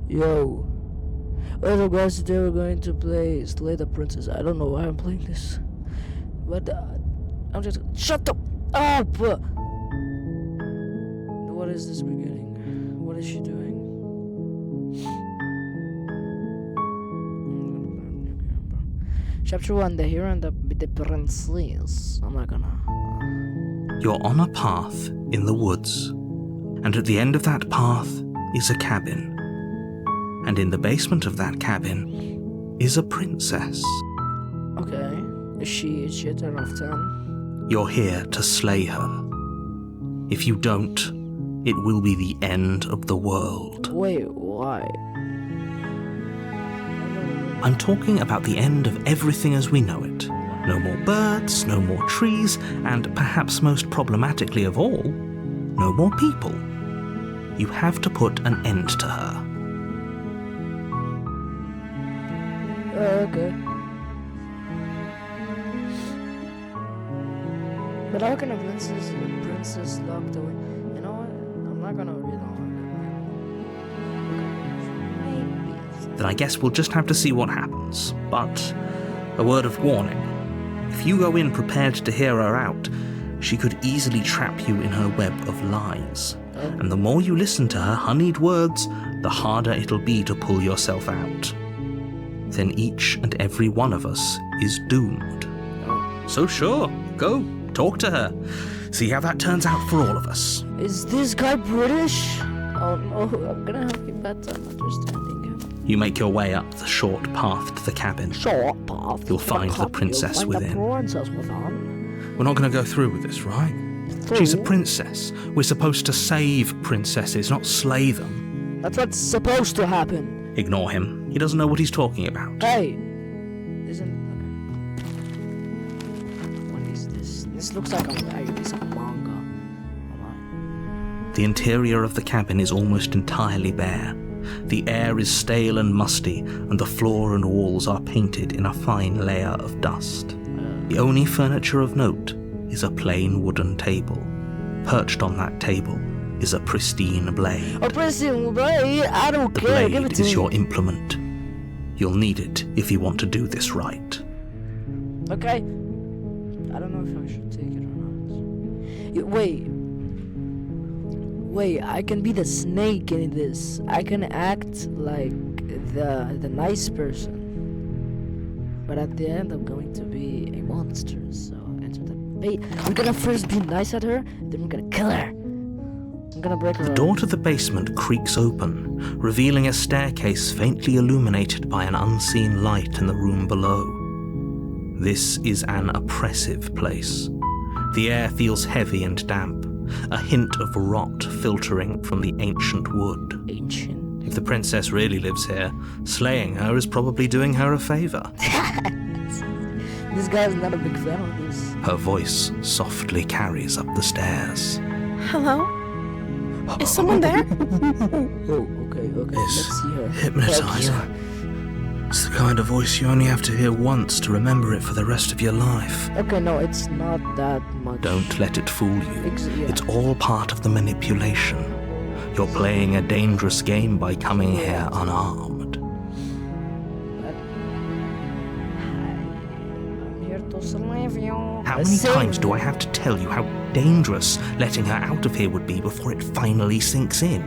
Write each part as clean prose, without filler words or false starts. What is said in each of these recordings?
Yo. Well, guys, today we're going to play Slay the Princess. I don't know why I'm playing this. But, I'm just... Shut up! What is this beginning? What is she doing? Chapter 1, the hero and the princess. I'm not gonna... You're on a path in the woods, and at the end of that path is a cabin. And in the basement of that cabin is a princess. Okay. Is she a 10 out of 10? You're here to slay her. If you don't, it will be the end of the world. Wait, why? I'm talking about the end of everything as we know it. No more birds, no more trees, and perhaps most problematically of all, no more people. You have to put an end to her. Okay. But how can a princess locked away? You know what? I'm not gonna read all of it. Then I guess we'll just have to see what happens. But a word of warning. If you go in prepared to hear her out, she could easily trap you in her web of lies. And the more you listen to her honeyed words, the harder it'll be to pull yourself out. Then each and every one of us is doomed. So sure, go, talk to her. See how that turns out for all of us. Is this guy British? Oh no, I'm gonna have a bad time understanding him. You make your way up the short path to the cabin. Short path? You'll find the princess within. The princess within. We're not going to go through with this, right? She's a princess. We're supposed to save princesses, not slay them. That's what's supposed to happen. Ignore him. He doesn't know what he's talking about. Hey! Isn't... Okay. What is this? This looks like a piece of manga. The interior of the cabin is almost entirely bare. The air is stale and musty, and the floor and walls are painted in a fine layer of dust. The only furniture of note is a plain wooden table. Perched on that table is a pristine blade. A pristine blade? I don't care. Give it The to blade is me. your implement. You'll need it if you want to do this right. Okay. I don't know if I should take it or not. Wait, I can be the snake in this. I can act like the nice person. But at the end, I'm going to be a monster, so enter the bait. I'm gonna first be nice at her, then we're gonna kill her. I'm gonna break her. The door to the basement creaks open, revealing a staircase faintly illuminated by an unseen light in the room below. This is an oppressive place. The air feels heavy and damp, a hint of rot filtering from the ancient wood. Ancient? If the princess really lives here, slaying her is probably doing her a favor. This guy's not a big fan of this. Her voice softly carries up the stairs. Hello? Is someone there? Oh, okay. Let's see her. Hypnotizer. It's the kind of voice you only have to hear once to remember it for the rest of your life. Okay, no, it's not that much. Don't let it fool you. Yeah. It's all part of the manipulation. You're playing a dangerous game by coming here unarmed. I'm here to save you. How many times do I have to tell you how dangerous letting her out of here would be before it finally sinks in?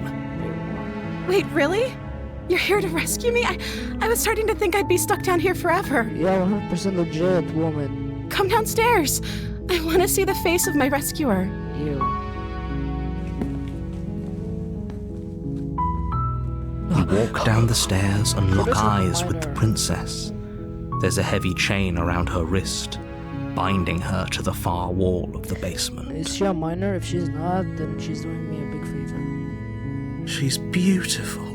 Wait, really? You're here to rescue me? I was starting to think I'd be stuck down here forever. Yeah, 100% legit, woman. Come downstairs. I want to see the face of my rescuer. You. You walk down the stairs and lock eyes with the princess. There's a heavy chain around her wrist, binding her to the far wall of the basement. Is she a minor? If she's not, then she's doing me a big favor. She's beautiful.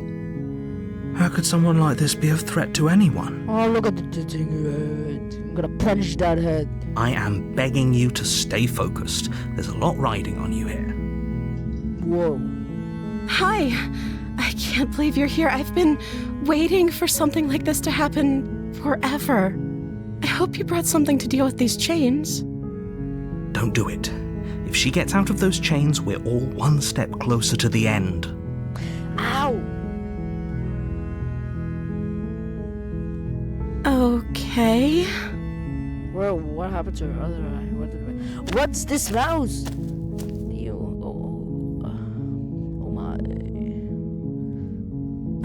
How could someone like this be of threat to anyone? Oh, look at the thing head. I'm gonna punch that head. I am begging you to stay focused. There's a lot riding on you here. Whoa. Hi. I can't believe you're here. I've been waiting for something like this to happen forever. I hope you brought something to deal with these chains. Don't do it. If she gets out of those chains, we're all one step closer to the end. Ow! Okay. Well, what happened to her other eye? What's this mouse? Oh my.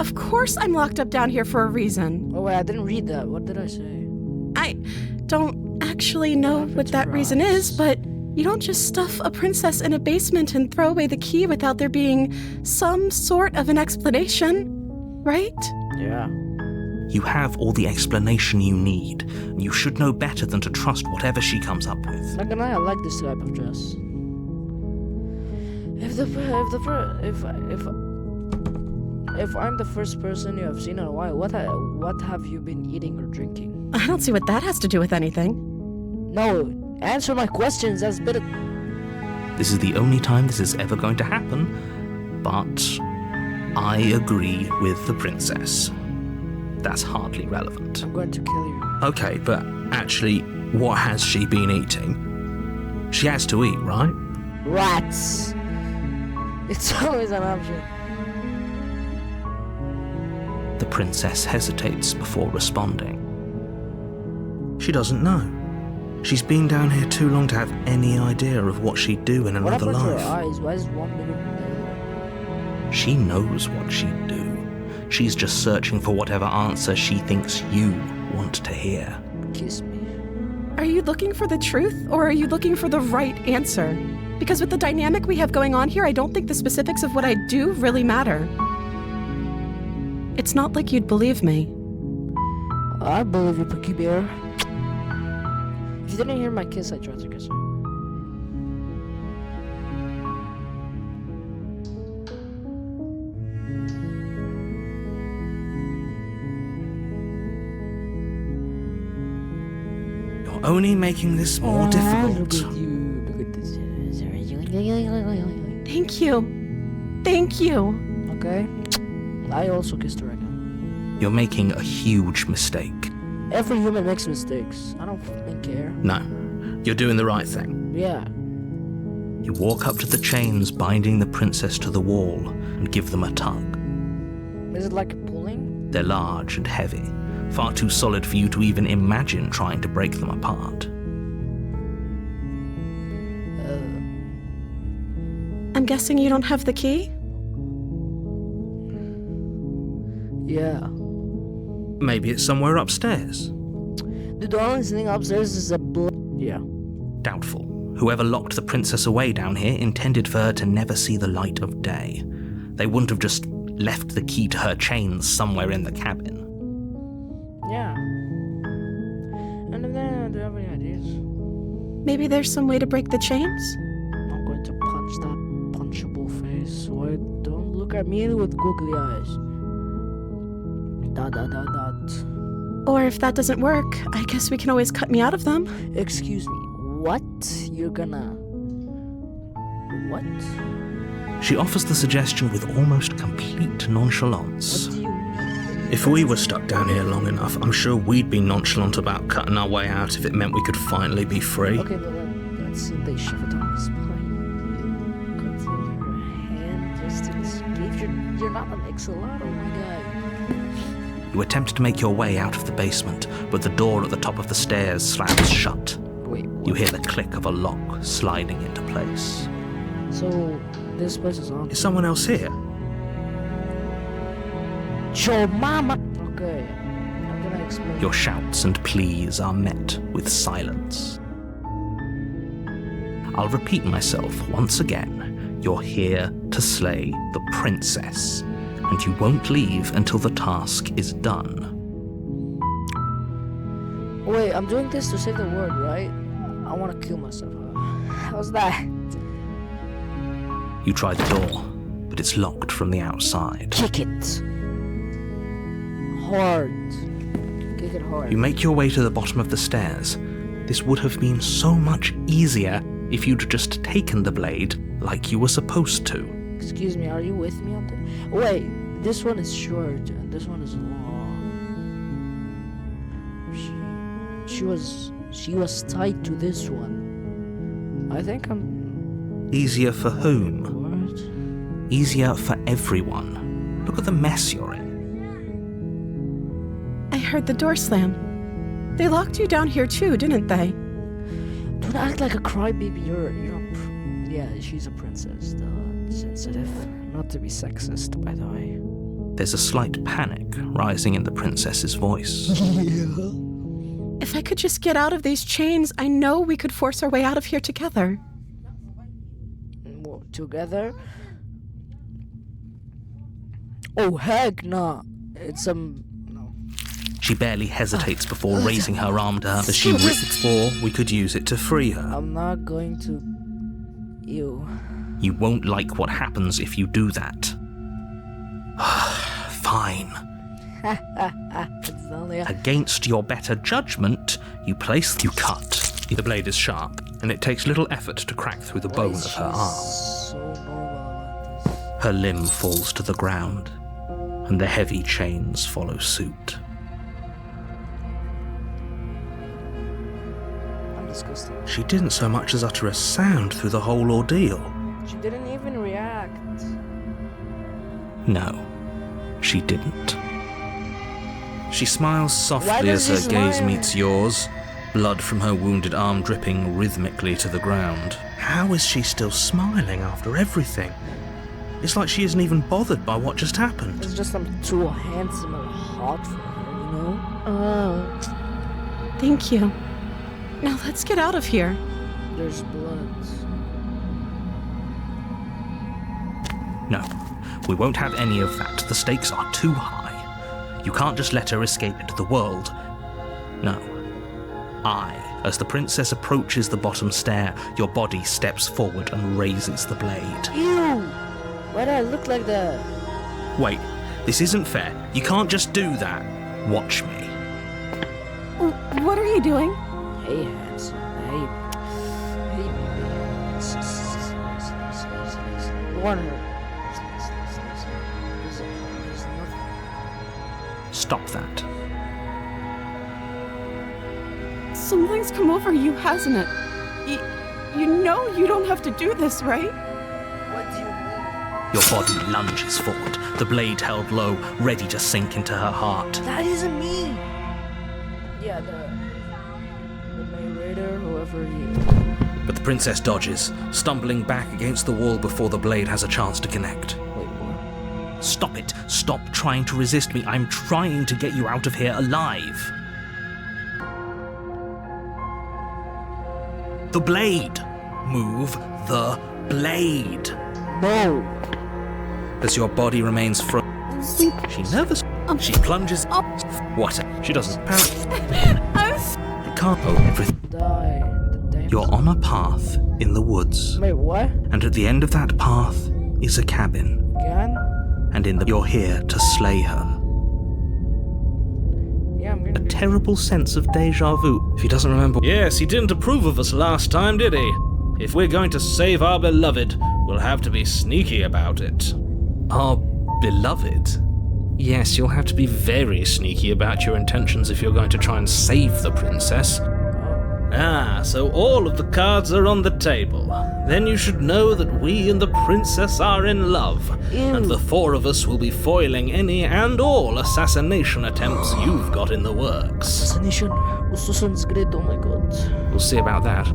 Of course I'm locked up down here for a reason. Oh wait, I didn't read that. What did I say? I don't actually know what that reason is, but you don't just stuff a princess in a basement and throw away the key without there being some sort of an explanation, right? Yeah. You have all the explanation you need, and you should know better than to trust whatever she comes up with. Not gonna lie, I like this type of dress. If I'm the first person you have seen in a while, what have you been eating or drinking? I don't see what that has to do with anything. No, answer my questions. That's a bit of... This is the only time this is ever going to happen, but I agree with the princess. That's hardly relevant. I'm going to kill you. Okay, but actually, what has she been eating? She has to eat, right? Rats. It's always an option. The princess hesitates before responding. She doesn't know. She's been down here too long to have any idea of what she'd do in What another happened to her life. eyes? Why is one bigger than the other? She knows what she'd do. She's just searching for whatever answer she thinks you want to hear. Kiss me. Are you looking for the truth, or are you looking for the right answer? Because with the dynamic we have going on here, I don't think the specifics of what I do really matter. It's not like you'd believe me. I believe you, Pinky Bear. If you didn't hear my kiss, I tried to kiss her. You're only making this more difficult. Look at you. Look at this. Thank you. Thank you. Okay. I also kissed her again. You're making a huge mistake. Every human makes mistakes. I don't fucking care. No, you're doing the right thing. Yeah. You walk up to the chains binding the princess to the wall and give them a tug. Is it like pulling? They're large and heavy, far too solid for you to even imagine trying to break them apart. I'm guessing you don't have the key? Yeah. Maybe it's somewhere upstairs. Dude, the only thing upstairs is a yeah. Doubtful. Whoever locked the princess away down here intended for her to never see the light of day. They wouldn't have just left the key to her chains somewhere in the cabin. Yeah. And then, do you have any ideas? Maybe there's some way to break the chains? I'm going to punch that punchable face. Why don't look at me with googly eyes. Dot. Or if that doesn't work, I guess we can always cut me out of them. Excuse me. What? You're gonna... What? She offers the suggestion with almost complete nonchalance. What do you mean? If we were stuck down here long enough, I'm sure we'd be nonchalant about cutting our way out if it meant we could finally be free. Okay, but that's they shiver down his spine. Cut your hand just to escape. You're not an axolotl, my guy. You attempt to make your way out of the basement, but the door at the top of the stairs slams shut. Wait, You hear the click of a lock sliding into place. so this place is on. Is someone else here? Your mama. Okay, I'm gonna explain. Your shouts and pleas are met with silence. I'll repeat myself once again. You're here to slay the princess, and you won't leave until the task is done. Wait, I'm doing this to save the world, right? I want to kill myself. How's that? You try the door, but it's locked from the outside. Kick it. Hard. Kick it hard. You make your way to the bottom of the stairs. This would have been so much easier if you'd just taken the blade like you were supposed to. Excuse me, are you with me on that? Wait, this one is short and this one is long. She was tied to this one. I think I'm... Easier for whom? What? Easier for everyone. Look at the mess you're in. I heard the door slam. They locked you down here too, didn't they? Don't act like a crybaby. Yeah, she's a princess, though. Sensitive. Not to be sexist, by the way. There's a slight panic rising in the princess's voice. If I could just get out of these chains, I know we could force our way out of here together. Well, together? Oh, heck nah. It's no. She barely hesitates before raising her arm to her as she rips, or we could use it to free her. I'm not going to... You won't like what happens if you do that. Fine. It's only Against your better judgment, you cut. The blade is sharp, and it takes little effort to crack through the bone of her arm. So normal about this. Her limb falls to the ground, and the heavy chains follow suit. I'm disgusted. She didn't so much as utter a sound through the whole ordeal. She didn't even react. No, she didn't. She smiles Why softly does as her he gaze smile? meets yours, blood from her wounded arm dripping rhythmically to the ground. How is she still smiling after everything? It's like she isn't even bothered by what just happened. It's just I'm too handsome and hot for her, you know? Thank you. Now let's get out of here. There's blood. No, we won't have any of that. The stakes are too high. You can't just let her escape into the world. No. As the princess approaches the bottom stair, your body steps forward and raises the blade. Ew! Why do I look like that? Wait, this isn't fair. You can't just do that. Watch me. What are you doing? Hey, handsome. Hey, baby. Warner. There's nothing. Stop that. Something's come over you, hasn't it? You know you don't have to do this, right? What do you mean? Your body lunges forward, the blade held low, ready to sink into her heart. That isn't me! Yeah, the narrator, whoever he... But the princess dodges, stumbling back against the wall before the blade has a chance to connect. Wait, what? Stop it. Stop trying to resist me. I'm trying to get you out of here alive. The blade. Move the blade. No! As your body remains frozen, she nervous. She plunges up. What? She doesn't. It can't hold everything. Die. The damn... You're on a path in the woods, Wait, what? and at the end of that path is a cabin. Again? And you're here to slay her. Yeah, I'm A gonna... terrible sense of deja vu. If he doesn't remember. Yes, he didn't approve of us last time, did he? If we're going to save our beloved, we'll have to be sneaky about it. Our beloved? Yes, you'll have to be very sneaky about your intentions if you're going to try and save the princess. So all of the cards are on the table. Then you should know that we and the princess are in love. Ew. And the four of us will be foiling any and all assassination attempts you've got in the works. Assassination. Assassin's Creed, oh my god. We'll see about that.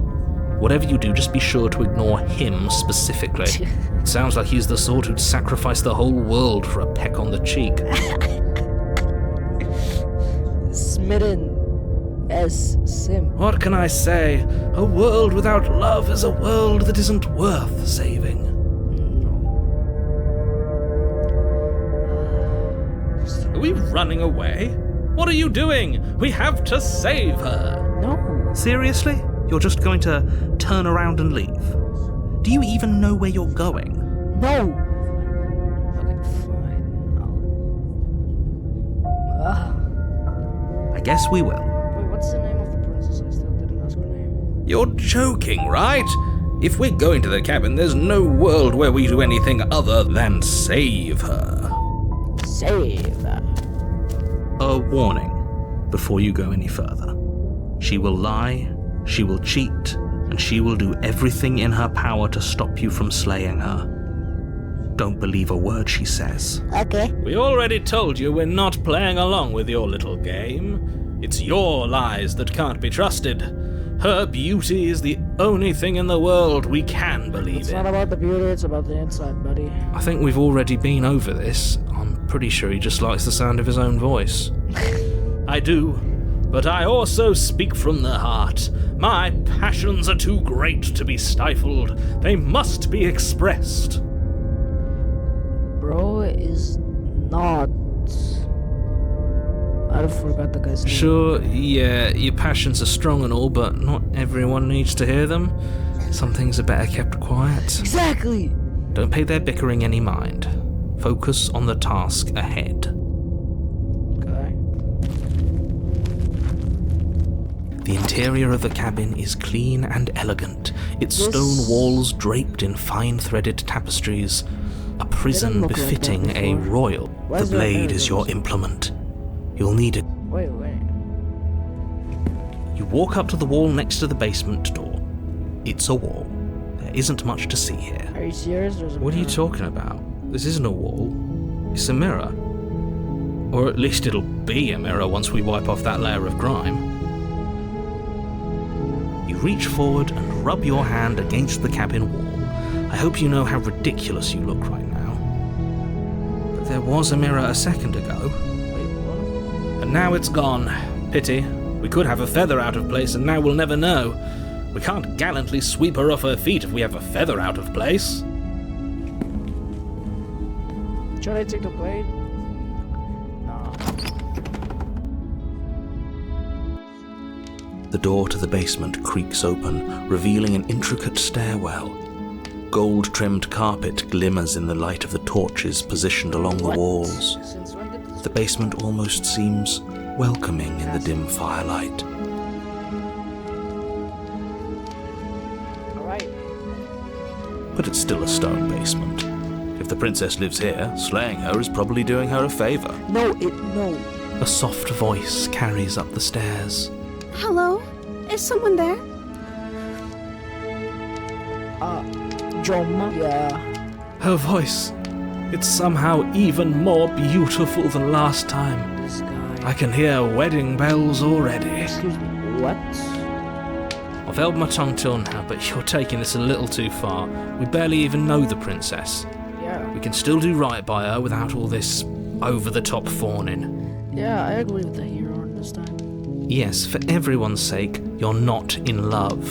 Whatever you do, just be sure to ignore him specifically. It sounds like he's the sort who'd sacrifice the whole world for a peck on the cheek. Smitten. S. Sim. What can I say? A world without love is a world that isn't worth saving. Are we running away? What are you doing? We have to save her. No. Seriously? You're just going to turn around and leave? Do you even know where you're going? No. Okay, fine. I guess we will. Wait, what's the name of the princess? I still didn't ask her name. You're joking, right? If we're going to the cabin, there's no world where we do anything other than save her. Save her. A warning before you go any further. She will lie, she will cheat, and she will do everything in her power to stop you from slaying her. Don't believe a word she says. Okay. We already told you we're not playing along with your little game. It's your lies that can't be trusted. Her beauty is the only thing in the world we can believe It's in. not about the beauty, it's about the inside, buddy. I think we've already been over this. I'm pretty sure he just likes the sound of his own voice. I do, but I also speak from the heart. My passions are too great to be stifled. They must be expressed. Bro is not... I forgot the guy's name. Sure, yeah, your passions are strong and all, but not everyone needs to hear them. Some things are better kept quiet. Exactly! Don't pay their bickering any mind. Focus on the task ahead. Okay. The interior of the cabin is clean and elegant, its This- stone walls draped in fine threaded tapestries. A prison look like that befitting a before. royal. Why The is there blade is your arrows? implement. You'll need it. Wait. You walk up to the wall next to the basement door. It's a wall. There isn't much to see here. Are you serious? There's a What are you mirror. talking about? This isn't a wall. It's a mirror. Or at least it'll be a mirror once we wipe off that layer of grime. You reach forward and rub your hand against the cabin wall. I hope you know how ridiculous you look right now. But there was a mirror a second ago. Wait, what? And now it's gone. Pity. We could have a feather out of place, and now we'll never know. We can't gallantly sweep her off her feet if we have a feather out of place. Should I take the blade? No. The door to the basement creaks open, revealing an intricate stairwell. Gold-trimmed carpet glimmers in the light of the torches positioned along the What? walls. Since when did this... The basement almost seems welcoming in the dim firelight. Alright. But it's still a stone basement. If the princess lives here, slaying her is probably doing her a favor. No. A soft voice carries up the stairs. Hello? Is someone there? Joma? Yeah. Her voice. It's somehow even more beautiful than last time. This guy. I can hear wedding bells already. Excuse me. What? I've held my tongue till now, but you're taking this a little too far. We barely even know the princess. Yeah. We can still do right by her without all this over-the-top fawning. Yeah, I agree with the hero this time. Yes, for everyone's sake, you're not in love.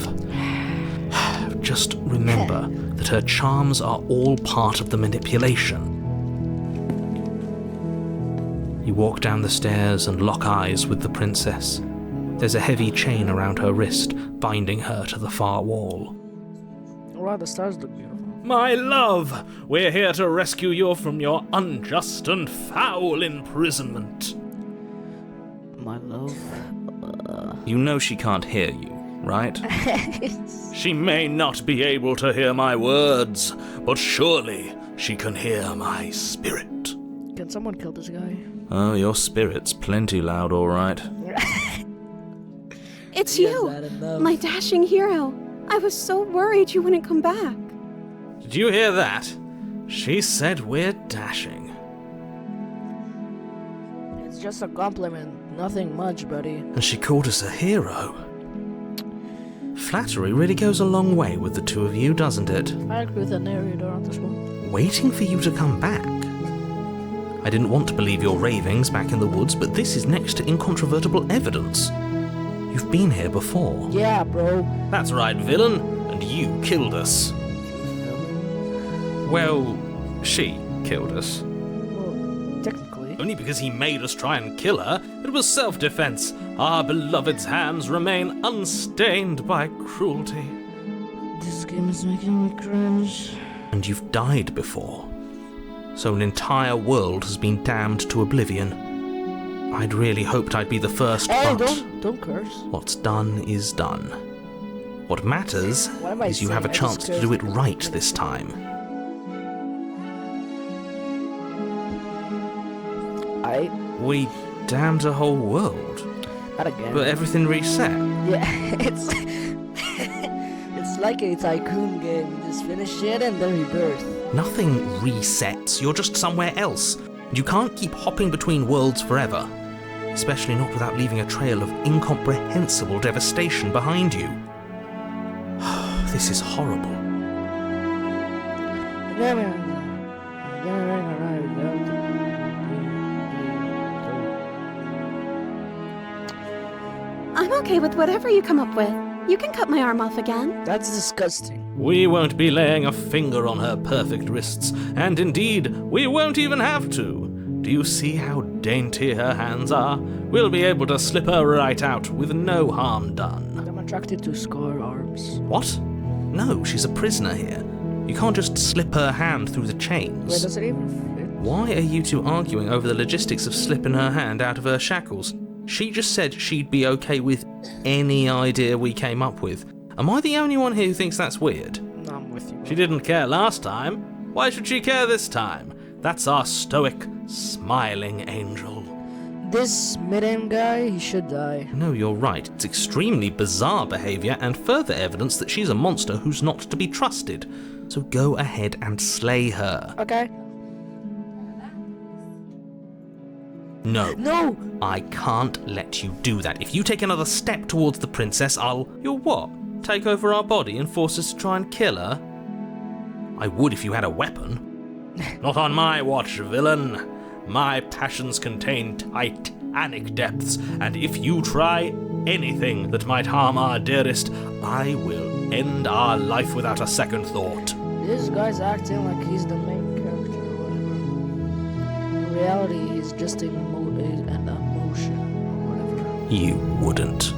Just remember that her charms are all part of the manipulation. You walk down the stairs and lock eyes with the princess. There's a heavy chain around her wrist, binding her to the far wall. Wow, the stars look beautiful. My love, we're here to rescue you from your unjust and foul imprisonment. My love. You know she can't hear you, right? She may not be able to hear my words, but surely she can hear my spirit. Can someone kill this guy? Oh, your spirit's plenty loud, all right. It's Yes, you, that enough. my dashing hero. I was so worried you wouldn't come back. Did you hear that? She said we're dashing. It's just a compliment. Nothing much, buddy. And she called us a hero. Flattery really goes a long way with the two of you, doesn't it? I agree with the narrator on this one. Waiting for you to come back. I didn't want to believe your ravings back in the woods, but this is next to incontrovertible evidence. You've been here before. Yeah, bro. That's right, villain, and you killed us. Well, she killed us. Well, technically. Only because he made us try and kill her. It was self-defense. Our beloved's hands remain unstained by cruelty. This game is making me cringe. And you've died before. So an entire world has been damned to oblivion. I'd really hoped I'd be the first, Hey, but don't curse. what's done is done. What matters What am I is you have a saying? I just chance to do it cursed. right this time. We damned a whole world, Not again. but everything reset. Yeah, it's it's like a tycoon game. You just finish it and then rebirth. Nothing resets, you're just somewhere else. You can't keep hopping between worlds forever. especially not without leaving a trail of incomprehensible devastation behind you. This is horrible. I'm okay with whatever you come up with. You can cut my arm off again. That's disgusting. We won't be laying a finger on her perfect wrists, and indeed, we won't even have to. Do you see how dainty her hands are? We'll be able to slip her right out with no harm done. I'm attracted to scar arms. What? No, she's a prisoner here. You can't just slip her hand through the Wait, chains. does it even fit? Why are you two arguing over the logistics of slipping her hand out of her shackles? She just said she'd be okay with any idea we came up with. Am I the only one here who thinks that's weird? No, I'm with you. She didn't care last time. Why should she care this time? That's our stoic, smiling angel. This midden guy, he should die. No, you're right. It's extremely bizarre behaviour and further evidence that she's a monster who's not to be trusted. So go ahead and slay her. Okay. No. No! I can't let you do that. If you take another step towards the princess, You'll what? Take over our body and force us to try and kill her? I would if you had a weapon. Not on my watch, villain. My passions contain titanic depths, and if you try anything that might harm our dearest, I will end our life without a second thought. This guy's acting like he's the main character or whatever. In reality, he's just an emotion or whatever. You wouldn't.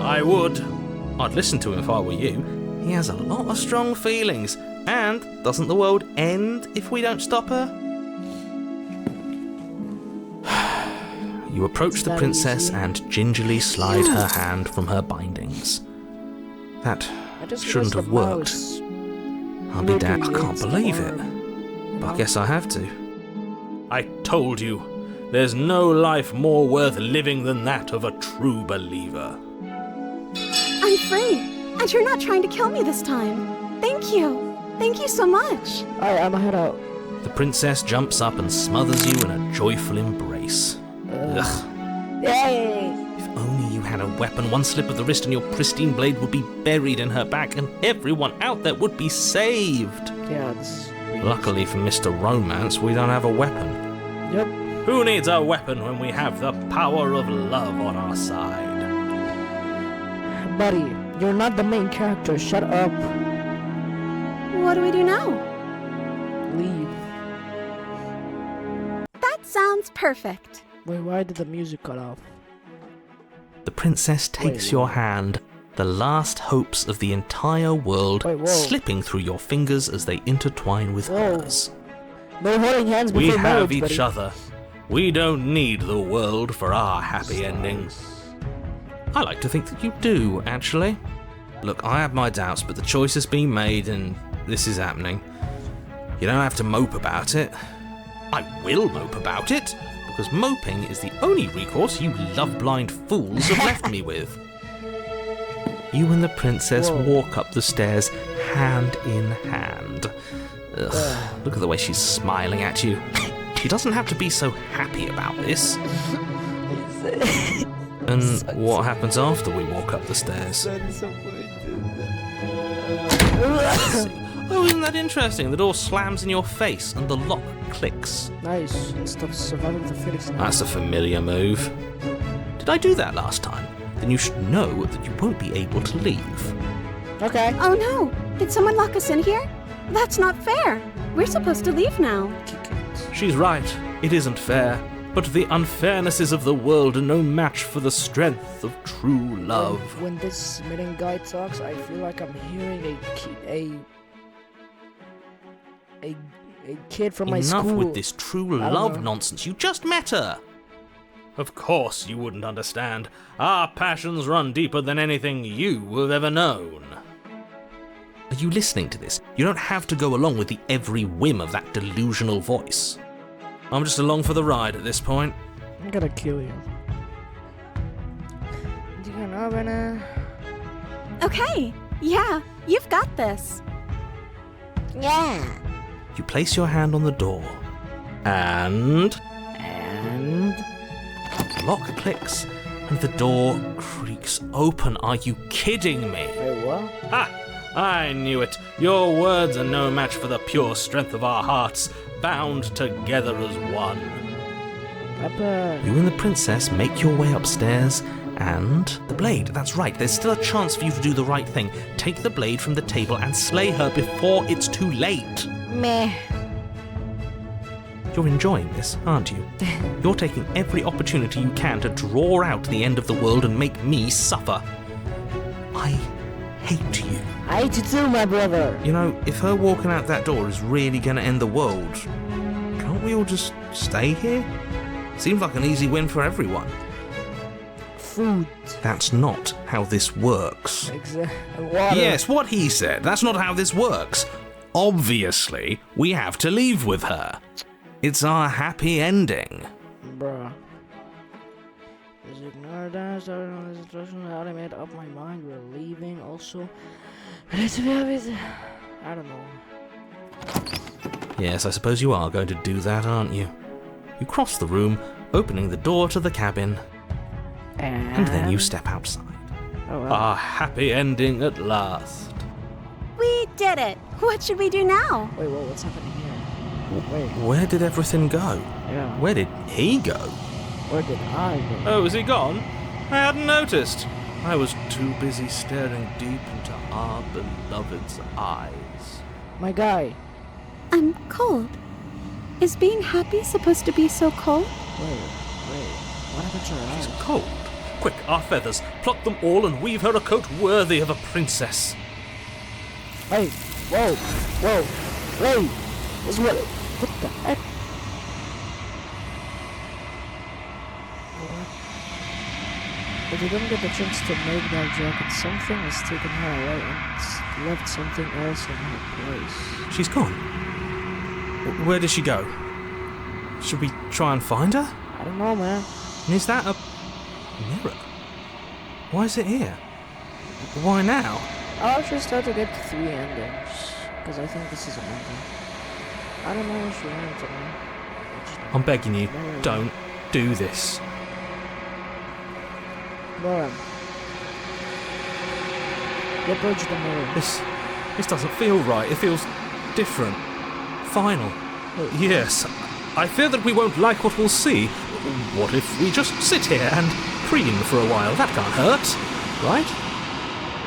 I would. I'd listen to him if I were you. He has a lot of strong feelings. And doesn't the world end if we don't stop her? You approach the princess easy? and gingerly slide her hand from her bindings. That I just shouldn't realized have the worked. mouse I'll be damned. I can't manipulates the believe it. arm. But I guess I have to. I told you, there's no life more worth living than that of a true believer. I'm free, and you're not trying to kill me this time. Thank you. Thank you so much. Alright, I'ma head out. The princess jumps up and smothers you in a joyful embrace. Ugh. Yay! If only you had a weapon, one slip of the wrist and your pristine blade would be buried in her back and everyone out there would be saved. Yeah, this is weird. Luckily for Mr. Romance, we don't have a weapon. Yep. Who needs a weapon when we have the power of love on our side? Buddy, you're not the main character. Shut up. What do we do now? Leave. That sounds perfect. Wait, why did the music cut off? The princess takes Wait, your what? hand, the last hopes of the entire world Wait, whoa. slipping through your fingers as they intertwine with Whoa. hers. No holding hands before We have marriage, each buddy. other. We don't need the world for our happy ending. I like to think that you do, actually. Look, I have my doubts, but the choice has been made and this is happening. You don't have to mope about it. I will mope about it, because moping is the only recourse you love-blind fools have left me with. You and the princess Whoa. walk up the stairs, hand in hand. Ugh, look at the way she's smiling at you. She doesn't have to be so happy about this. And what happens after we walk up the stairs? Oh, isn't that interesting? The door slams in your face and the lock clicks. Nice. Stuff surviving the fittest now. That's a familiar move. Did I do that last time? Then you should know that you won't be able to leave. Okay. Oh no! Did someone lock us in here? That's not fair. We're supposed to leave now. Kick it. She's right. It isn't fair. But the unfairnesses of the world are no match for the strength of true love. When this midden guy talks, I feel like I'm hearing a kid from my Enough school. with this true I don't love know. nonsense. You just met her. Of course you wouldn't understand. Our passions run deeper than anything you have ever known. Are you listening to this? You don't have to go along with the every whim of that delusional voice. I'm just along for the ride at this point. I'm gonna kill you. You can open it. Okay. Yeah, you've got this. Yeah. You place your hand on the door. And The lock clicks, and the door creaks open. Are you kidding me? Wait, what? Ha! I knew it. Your words are no match for the pure strength of our hearts, bound together as one. Papa. You and the princess make your way upstairs, and the blade. That's right, there's still a chance for you to do the right thing. Take the blade from the table and slay her before it's too late. Meh. You're enjoying this, aren't you? You're taking every opportunity you can to draw out the end of the world and make me suffer. I hate you. I hate you too, my brother. You know, if her walking out that door is really gonna end the world, can't we all just stay here? Seems like an easy win for everyone. Food. That's not how this works. Exactly. Water. Yes, what he said. That's not how this works. Obviously, we have to leave with her. It's our happy ending. Bruh. Just ignore that. Starting on this instruction. I already made up my mind. We're leaving. Also, I need to be happy. I don't know. Yes, I suppose you are going to do that, aren't you? You cross the room, opening the door to the cabin, and then you step outside. Oh, well. Our happy ending at last. We did it! What should we do now? Wait, what's happening here? Wait, Where did everything go? yeah. Where did he go? Where did I go? Oh, is he gone? I hadn't noticed. I was too busy staring deep into our beloved's eyes. My guy. I'm cold. Is being happy supposed to be so cold? Wait. What happened to her eyes? Cold. Quick, our feathers. Pluck them all and weave her a coat worthy of a princess. Hey, whoa, wait. What the heck? What? If you don't get the chance to make that jacket, something has taken her away and left something else in her place. She's gone. Where did she go? Should we try and find her? I don't know, man. And is that a mirror? Why is it here? Why now? I'll just try to get 3 endings, because I think this is an ending. I don't know what she wanted to know. I'm begging you, don't do this. Lauren. You approach the mirror. This doesn't feel right. It feels different. Final. Yes. I fear that we won't like what we'll see. What if we just sit here and preen for a while? That can't hurt, right?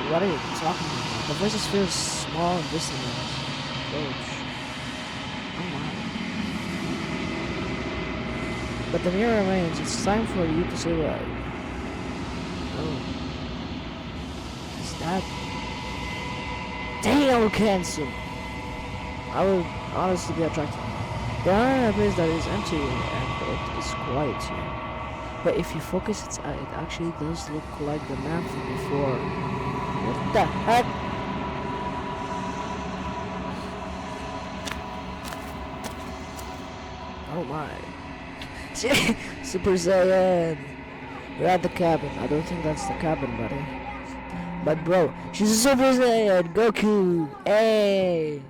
What are you talking about? The voices feel small and distant as approach. Oh my. But the mirror remains. It's time for you to say what. Oh. Is that? Dang, I look handsome. I would honestly be attracted. There are a place that is empty and it is quiet here. But if you focus, it actually does look like the man from before. What the heck? Oh my. Super Saiyan. We're at the cabin. I don't think that's the cabin, buddy. But bro, she's a Super Saiyan. Goku. Hey.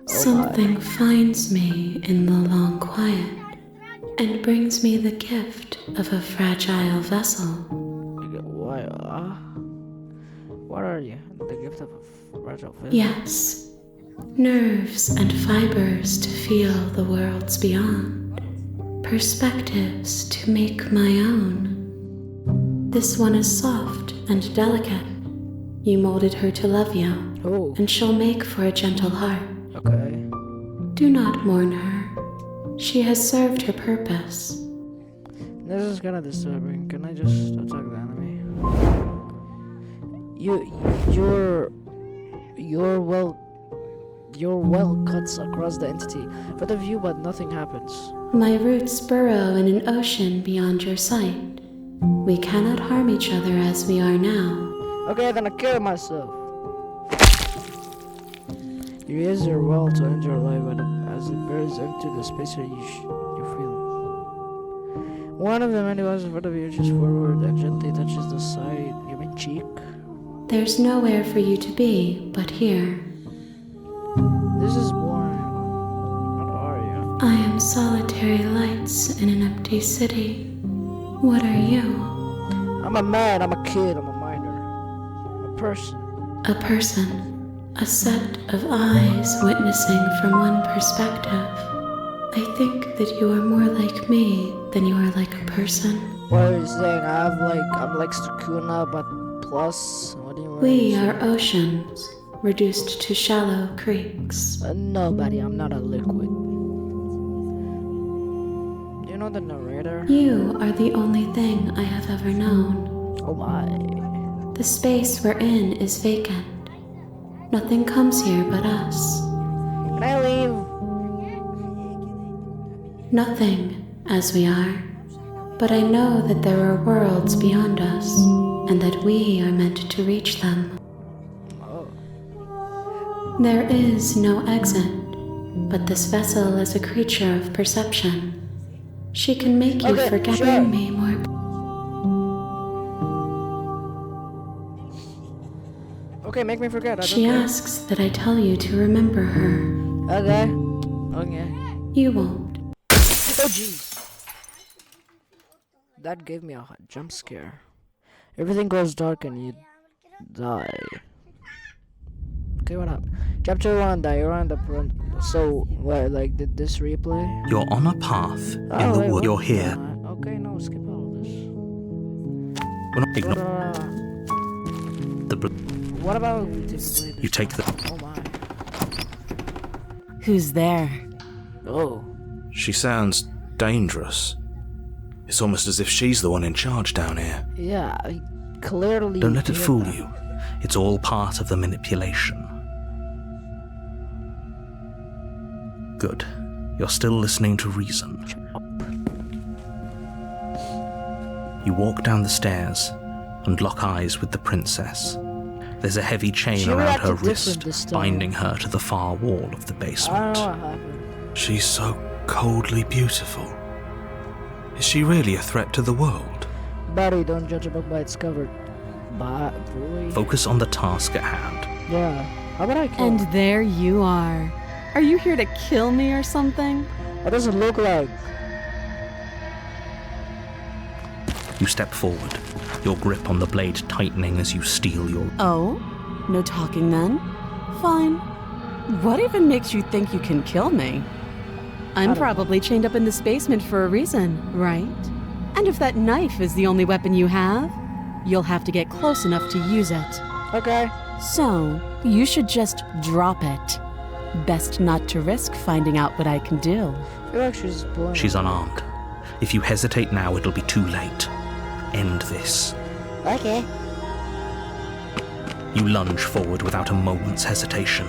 Something finds me in the long quiet and brings me the gift of a fragile vessel. What are you? The gift of a fragile vessel? Yes, nerves and fibers to feel the worlds beyond, perspectives to make my own. This one is soft and delicate. You molded her to love you, and she'll make for a gentle heart. Okay. Do not mourn her. She has served her purpose. This is kinda disturbing. Can I just attack the enemy? Your well cuts across the entity. Front of you, but nothing happens. My roots burrow in an ocean beyond your sight. We cannot harm each other as we are now. Okay, then I kill myself. You use your will to end your life as it burns into the space you feel. One of the many ones in front of you reaches forward and gently touches the side. You mean cheek? There's nowhere for you to be but here. This is boring. What are you? I am am solitary lights in an empty city. What are you? I'm a man, I'm a kid, I'm a minor. A person. A person. A set of eyes witnessing from one perspective. I think that you are more like me than you are like a person. What are you saying? I'm like Sukuna, but plus? What do you mean? We are oceans, reduced to shallow creeks. No, buddy, I'm not a liquid. You know the narrator? You are the only thing I have ever known. Oh my. The space we're in is vacant. Nothing comes here but us. Can I leave? Nothing, as we are. But I know that there are worlds beyond us, and that we are meant to reach them. Oh. There is no exit, but this vessel is a creature of perception. She can make you Okay, forget sure. me more. Okay, make me forget. I don't She care. asks that I tell you to remember her. Okay. Okay. You won't. Oh jeez. That gave me a jump scare. Everything goes dark and you die. Okay, what up? Chapter 1, Diorama. So, what, like, did this replay? You're on a path in Oh, the wait, wood. what? You're here. Okay, no, skip all of this. We're not ignoring the. What about we typically You take the. Oh my. Who's there? Oh. She sounds dangerous. It's almost as if she's the one in charge down here. Yeah, clearly. Don't let it hear fool that. you. It's all part of the manipulation. Good. You're still listening to reason. You walk down the stairs and lock eyes with the princess. There's a heavy chain She around her reacted different wrist, this time. binding her to the far wall of the I basement. don't know what happened. She's so coldly beautiful. Is she really a threat to the world? Buddy, don't judge a book by its cover. Boy. Focus on the task at hand. Yeah. How about I kill And him? there you are. Are you here to kill me or something? What does it look like? You step forward, your grip on the blade tightening as you steal your. Oh? No talking then? Fine. What even makes you think you can kill me? I'm don't probably chained up in this basement for a reason, right? And if that knife is the only weapon you have, you'll have to get close enough to use it. Okay. So, you should just drop it. Best not to risk finding out what I can do. I feel like she's pulling. She's unarmed. If you hesitate now, it'll be too late. End this. Okay. You lunge forward without a moment's hesitation.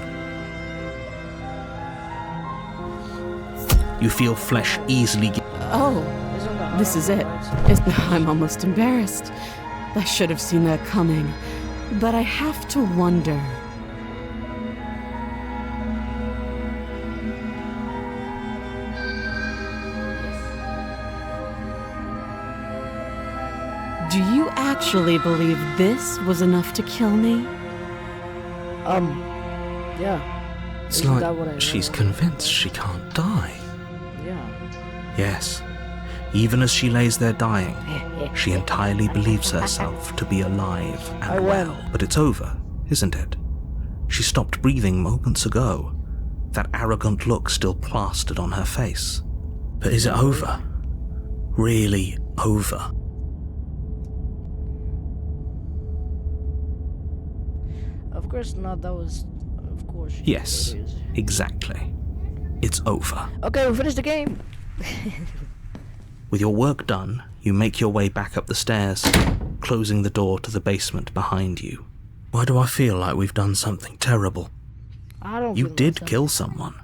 You feel flesh easily. Oh, this is it. I'm almost embarrassed. I should have seen that coming. But I have to wonder. Do you actually believe this was enough to kill me? Yeah. It's Isn't that what I like she's know? convinced she can't die. Yeah. Yes. Even as she lays there dying, she entirely believes herself to be alive I and win. well. But it's over, isn't it? She stopped breathing moments ago. That arrogant look still plastered on her face. But is it over? Really over? Of course not. That was. Of course. Yes, it is. exactly. It's over. Okay, we finished the game. With your work done, you make your way back up the stairs, closing the door to the basement behind you. Why do I feel like we've done something terrible? I don't. You feel did myself. kill someone.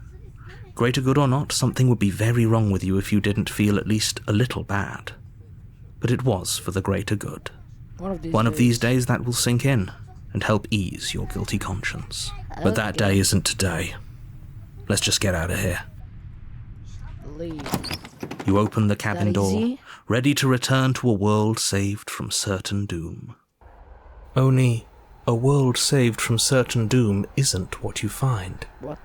Greater good or not, something would be very wrong with you if you didn't feel at least a little bad. But it was for the greater good. One of these days that will sink in and help ease your guilty conscience. But that day isn't today. Let's just get out of here. Leave. You open the cabin That door, easy? ready to return to a world saved from certain doom. Only a world saved from certain doom isn't what you find. What?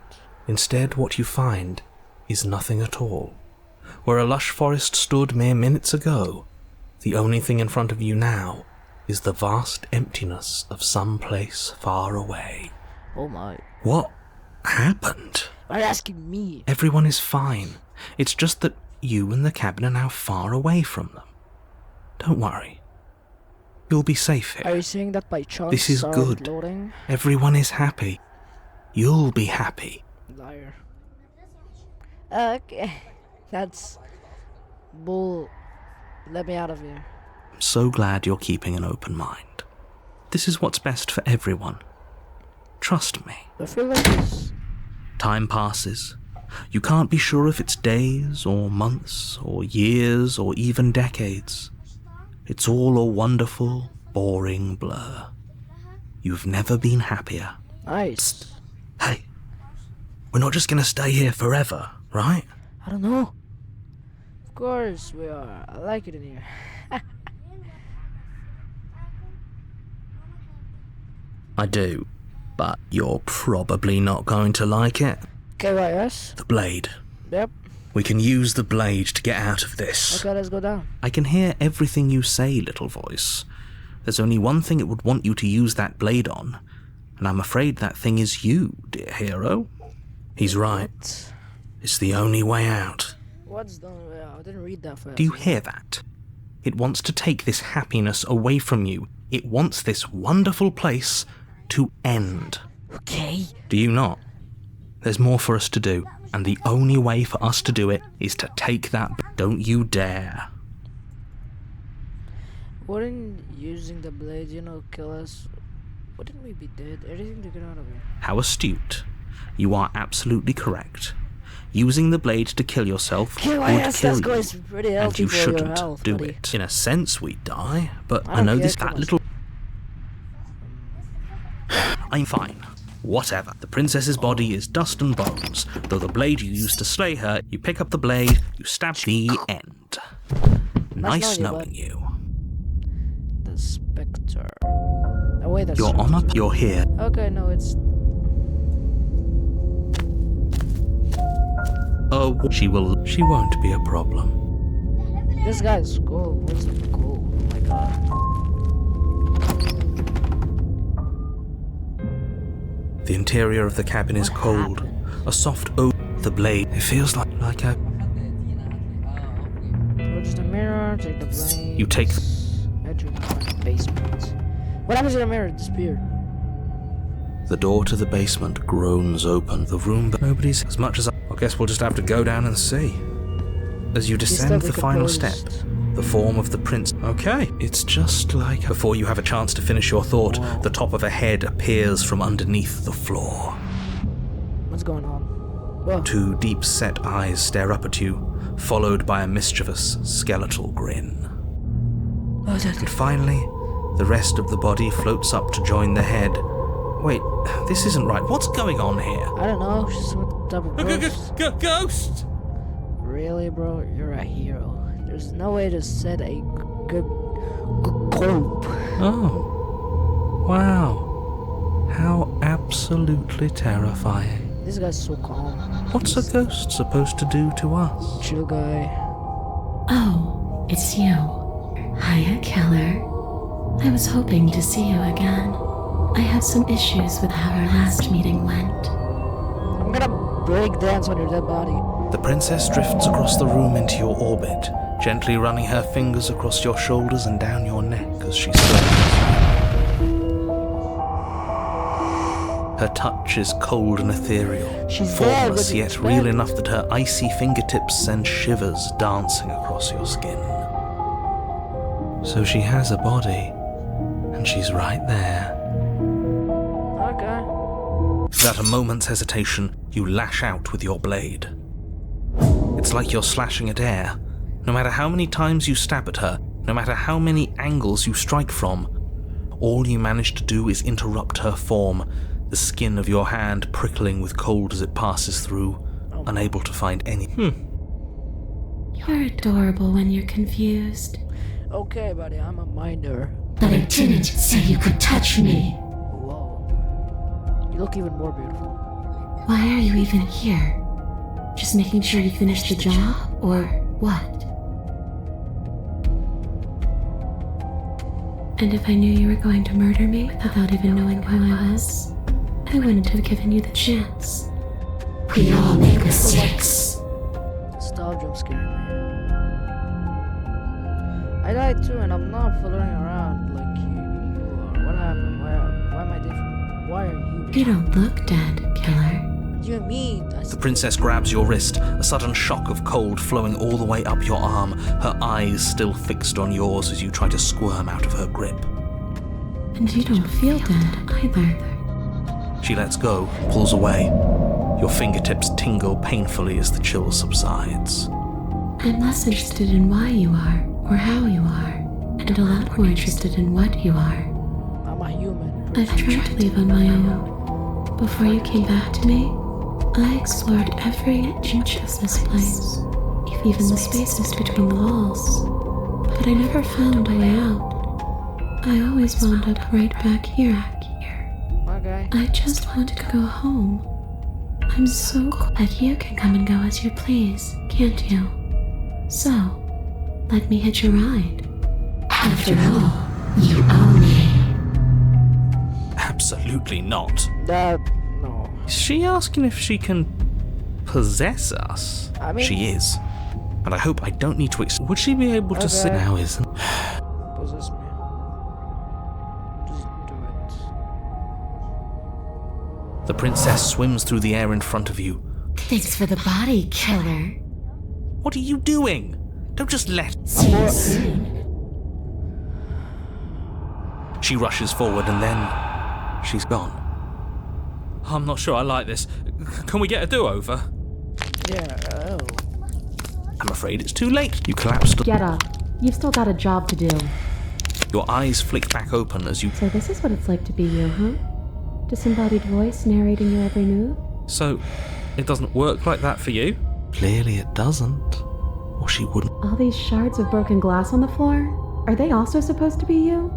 Instead, what you find is nothing at all. Where a lush forest stood mere minutes ago, the only thing in front of you now is the vast emptiness of some place far away. Oh my. What happened? Are you asking me? Everyone is fine. It's just that you and the cabin are now far away from them. Don't worry. You'll be safe here. Are you saying that by chance? This is good. Loading? Everyone is happy. You'll be happy. Liar. Okay. That's bull. Let me out of here. I'm so glad you're keeping an open mind. This is what's best for everyone. Trust me. I feel like this. Time passes. You can't be sure if it's days or months or years or even decades. It's all a wonderful, boring blur. You've never been happier. Nice. Hey, we're not just gonna stay here forever, right? I don't know. Of course we are. I like it in here. I do, but you're probably not going to like it. KYS? The blade. Yep. We can use the blade to get out of this. Okay, let's go down. I can hear everything you say, little voice. There's only one thing it would want you to use that blade on, and I'm afraid that thing is you, dear hero. He's right. It's the only way out. What's the... I didn't read that fast. Do you hear that? It wants to take this happiness away from you. It wants this wonderful place to end. Okay. Do you not? There's more for us to do, and the only way for us to do it is to take that... Don't you dare. Wouldn't using the blade, kill us? Wouldn't we be dead? Everything to get out of here. How astute. You are absolutely correct. Using the blade to kill yourself would kill you, pretty and you for shouldn't your health, do buddy. it. In a sense, we'd die, but I don't know care this too that much. little... I'm fine. Whatever. The princess's body is dust and bones, though the blade you used to slay her, you pick up the blade, you stab the end. Nice knowing you. The Spectre. Oh wait, that's... You're on up, you're here. Okay, no, it's... Oh, she won't be a problem. This guy's gold. What's the gold? Oh my god. The interior of the cabin is cold. A soft oak, the blade. It feels like a... Approach the mirror, take the blade. You take the... Enter the basement. What happens if the mirror disappeared? The door to the basement groans open. The room, but nobody's as much as I guess we'll just have to go down and see. As you descend the final step, the form of the prince. Okay, it's just like... Before you have a chance to finish your thought, the top of a head appears from underneath the floor. What's going on? Whoa. Two deep-set eyes stare up at you, followed by a mischievous, skeletal grin. And finally, the rest of the body floats up to join the head. Wait, this isn't right. What's going on here? I don't know. She's with double ghost. Ghost! Really, bro? You're a hero. There's no way to set a good cope. Oh. Wow. How absolutely terrifying. This guy's so calm. What's a ghost supposed to do to us? Chill guy. Oh, it's you. Hiya, Keller. I was hoping to see you again. I have some issues with how our last meeting went. I'm gonna break dance on your dead body. The princess drifts across the room into your orbit, gently running her fingers across your shoulders and down your neck as she sleeps. Her touch is cold and ethereal, She's formless dead, yet real enough that her icy fingertips send shivers dancing across your skin. So she has a body, and she's right there. Okay. Without a moment's hesitation, you lash out with your blade. It's like you're slashing at air. No matter how many times you stab at her, no matter how many angles you strike from, all you manage to do is interrupt her form, the skin of your hand prickling with cold as it passes through, unable to find any... You're adorable when you're confused. Okay, buddy, I'm a minder. But I didn't say you could touch me. Whoa. You look even more beautiful. Why are you even here? Just making sure you finish the job? Or What? And if I knew you were going to murder me without even knowing who I was, I wouldn't have given you the chance. We all make mistakes. Stop jump scaring me. I died too, and I'm not following around like you are. What happened? Why am I different? Why are you? You don't look dead, killer. What do you mean? The princess grabs your wrist, a sudden shock of cold flowing all the way up your arm, her eyes still fixed on yours as you try to squirm out of her grip. And you don't feel dead either. She lets go, pulls away. Your fingertips tingle painfully as the chill subsides. I'm less interested in why you are or how you are, and a lot more interested in what you are. I'm a human. I've tried to leave on my own. Before you came back to me, I explored every inch of this place, even the spaces between the walls. But I never found a way out. I always wound up right back here. Okay. I just want to go home. I'm so glad you can come and go as you please, can't you? So, let me hitch a ride. After all, you own me. Absolutely not. No. Is she asking if she can possess us? I mean- she is. And I hope I don't need to would she be able to sit now, isn't? Possess me. Just do it. The princess swims through the air in front of you. Thanks for the body, killer. What are you doing? Don't just let. See you soon. She rushes forward and then she's gone. I'm not sure I like this. Can we get a do-over? Yeah. Oh. I'm afraid it's too late. You collapse. Get up. You've still got a job to do. Your eyes flick back open as you. So this is what it's like to be you, huh? Disembodied voice narrating your every move? So, it doesn't work like that for you? Clearly it doesn't. Or she wouldn't. All these shards of broken glass on the floor? Are they also supposed to be you?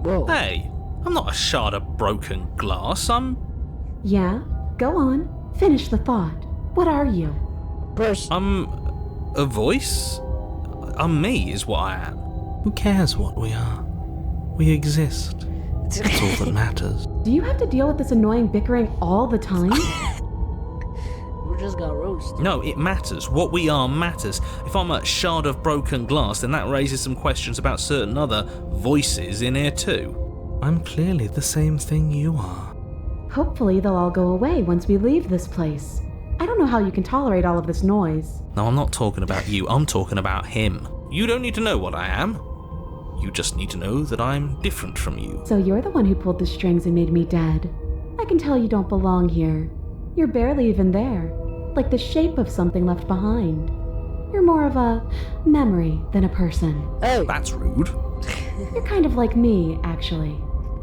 Whoa. Hey, I'm not a shard of broken glass. I'm Yeah? Go on. Finish the thought. What are you? Person. a voice. Me is what I am. Who cares what we are? We exist. That's all that matters. Do you have to deal with this annoying bickering all the time? We just got roasted. No, it matters. What we are matters. If I'm a shard of broken glass, then that raises some questions about certain other voices in here too. I'm clearly the same thing you are. Hopefully they'll all go away once we leave this place. I don't know how you can tolerate all of this noise. No, I'm not talking about you. I'm talking about him. You don't need to know what I am. You just need to know that I'm different from you. So you're the one who pulled the strings and made me dead. I can tell you don't belong here. You're barely even there, like the shape of something left behind. You're more of a memory than a person. Hey. That's rude. You're kind of like me, actually.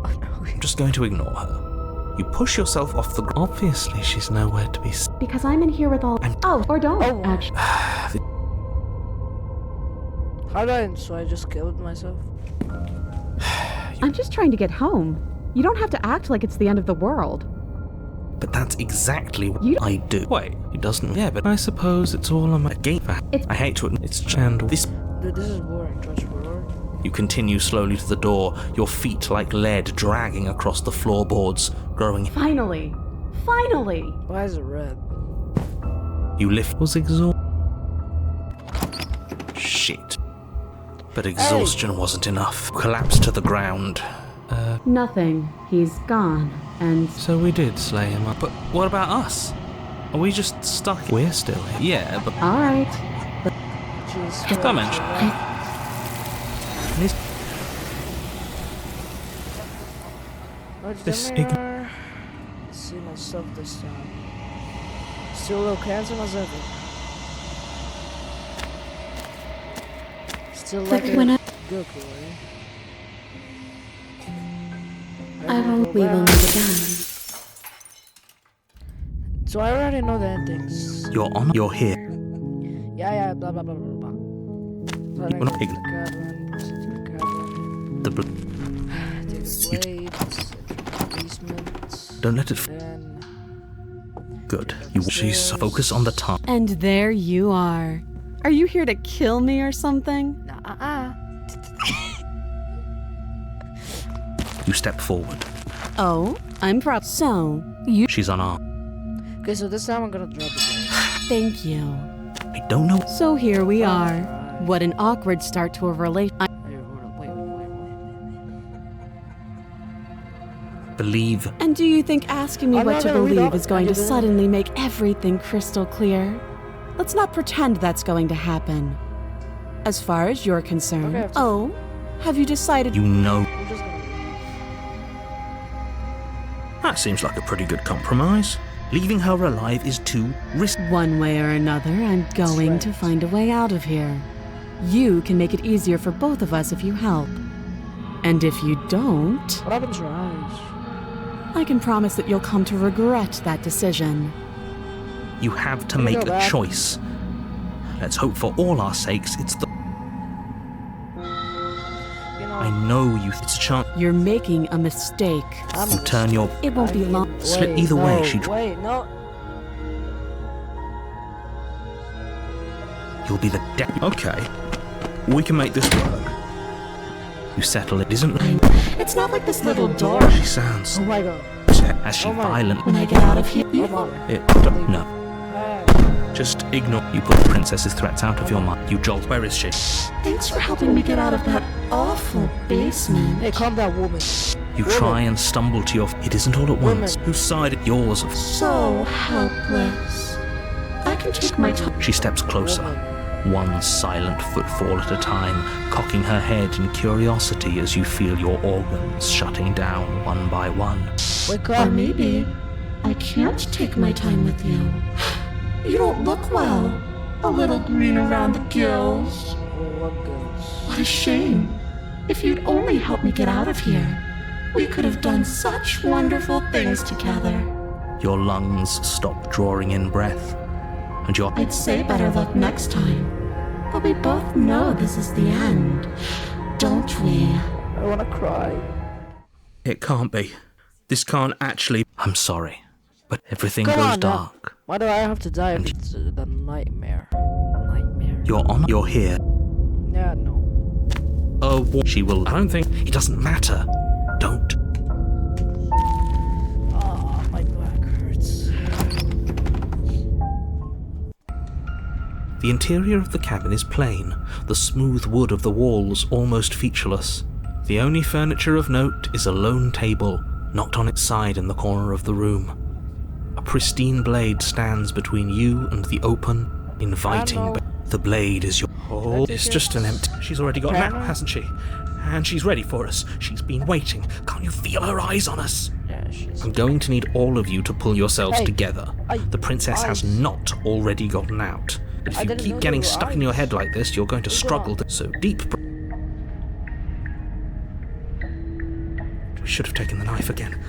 I'm just going to ignore her. You push yourself off the ground. Obviously, she's nowhere to be seen. Because I'm in here with all. Oh, or don't, Oh. actually. How did I? So I just killed myself? I'm just trying to get home. You don't have to act like it's the end of the world. But that's exactly what You- I do. Wait, It doesn't. Yeah, but I suppose it's all a game. It's- I hate to admit it's and this. Dude, this is boring. Touch forward. You continue slowly to the door, your feet like lead dragging across the floorboards, growing. Finally! Finally! Why is it red? You lift. Was exhausted. Shit. But exhaustion wasn't enough. Collapsed to the ground. Nothing. He's gone. And So we did slay him up. but what about us? Are we just stuck? We're still here. Yeah, but alright. Jeez. Don't mention What's This the mirror? See myself this time. Still look handsome as ever. Still like a when I- Goku, eh? We will meet again. So I already know the endings. You're here. Yeah, blah blah blah blah blah. So I We're not go to ignorant. the cabin, The take the blades, basement, Don't let it. then Good. She's focus on the time. And there you are. Are you here to kill me or something? Nah. You step forward. Oh, I'm proud. So, She's unarmed. Okay, so this time I'm gonna drop it. thank you. I don't know. So here we are. What an awkward start to a relation. Wait. Believe. And do you think asking me I'm what not to gonna read believe all- is going to I didn't- suddenly make everything crystal clear? Let's not pretend that's going to happen. As far as you're concerned. Okay, Oh, have you decided? You know. I'm just gonna leave. That seems like a pretty good compromise. Leaving her alive is too risky. One way or another, I'm going right. to find a way out of here. You can make it easier for both of us if you help. And if you don't, What happened to your eyes? I can promise that you'll come to regret that decision. You have to Can we make go a back? choice. Let's hope for all our sakes it's the. You know, I know you. It's a chance. You're making a mistake. I'm You turn your. It won't be long. Slip either way, no, she- Wait, no. You'll be the Okay. We can make this work. You settle it, isn't it? It's not like this little door. She sounds Oh my god. as she Oh my- violently. When I get out of here, Come on. No. Hey. Just ignore. You put the princess's threats out of your mind. You jolt. Where is she? thanks for helping me get out of that awful basement. Hey, calm down, woman. You try and stumble to your. It isn't all at once. Woman. Whose side? Yours. So helpless. I can take my time. She steps closer. Woman. One silent footfall at a time, cocking her head in curiosity as you feel your organs shutting down one by one. Wake Or up. maybe I can't take my time with you. You don't look well. A little green around the gills. Oh, what goes? What a shame. If you'd only helped me get out of here, we could have done such wonderful things together. Your lungs stop drawing in breath, and your. I'd say better luck next time. But we both know this is the end, don't we? I wanna cry. It can't be. This can't actually. I'm sorry, but everything Come goes on, now. dark. Why do I have to die if it's the nightmare? Nightmare. You're here. Yeah, no. She will. I don't think it doesn't matter. Don't. Oh, my back hurts. The interior of the cabin is plain, the smooth wood of the walls almost featureless. The only furniture of note is a lone table, knocked on its side in the corner of the room. A pristine blade stands between you and the open, inviting. The blade is your. Oh, it's just an empty. She's already got an out, hasn't she? And she's ready for us. She's been waiting. Can't you feel her eyes on us? Yeah, she's. I'm going to need all of you to pull yourselves Hey, together. The princess has not already gotten out. But if I you didn't know keep there getting were stuck in your eyes. head like this, you're going to struggle to. So deep. We should have taken the knife again.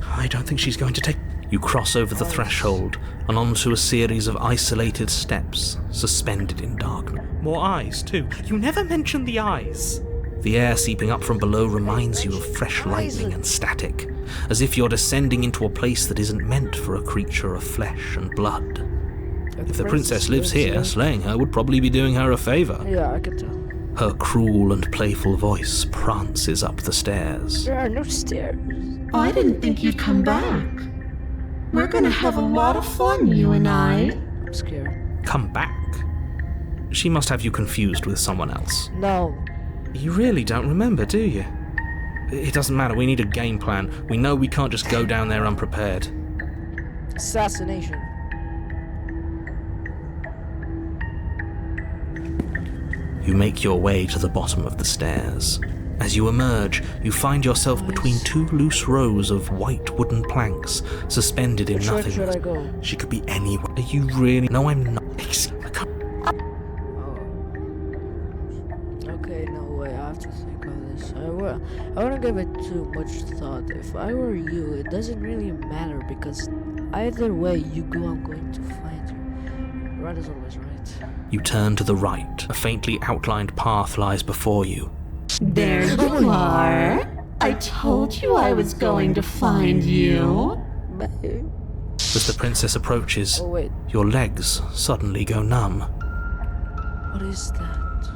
I don't think she's going to take. You cross over the threshold and onto a series of isolated steps, suspended in darkness. More eyes, too. You never mentioned the eyes. The air seeping up from below reminds you of fresh lightning and static, as if you're descending into a place that isn't meant for a creature of flesh and blood. If the princess lives here, slaying her would probably be doing her a favor. Yeah, I can tell. Her cruel and playful voice prances up the stairs. There are no stairs. I didn't think you'd come back. We're gonna have a lot of fun, you and I. I'm scared. Come back? She must have you confused with someone else. No. You really don't remember, do you? It doesn't matter, we need a game plan. We know we can't just go down there unprepared. Assassination. You make your way to the bottom of the stairs. As you emerge, you find yourself between two loose rows of white wooden planks, suspended in Which way nothingness. should I go? She could be anywhere. Are you really? No, I'm not. I can't. Okay, no way. I have to think of this. I wouldn't give it too much thought. If I were you, it doesn't really matter because either way you go, I'm going to find you. Right is always right. You turn to the right. A faintly outlined path lies before you. There you are. I told you I was going to find you. As the princess approaches, Oh wait. your legs suddenly go numb. What is that?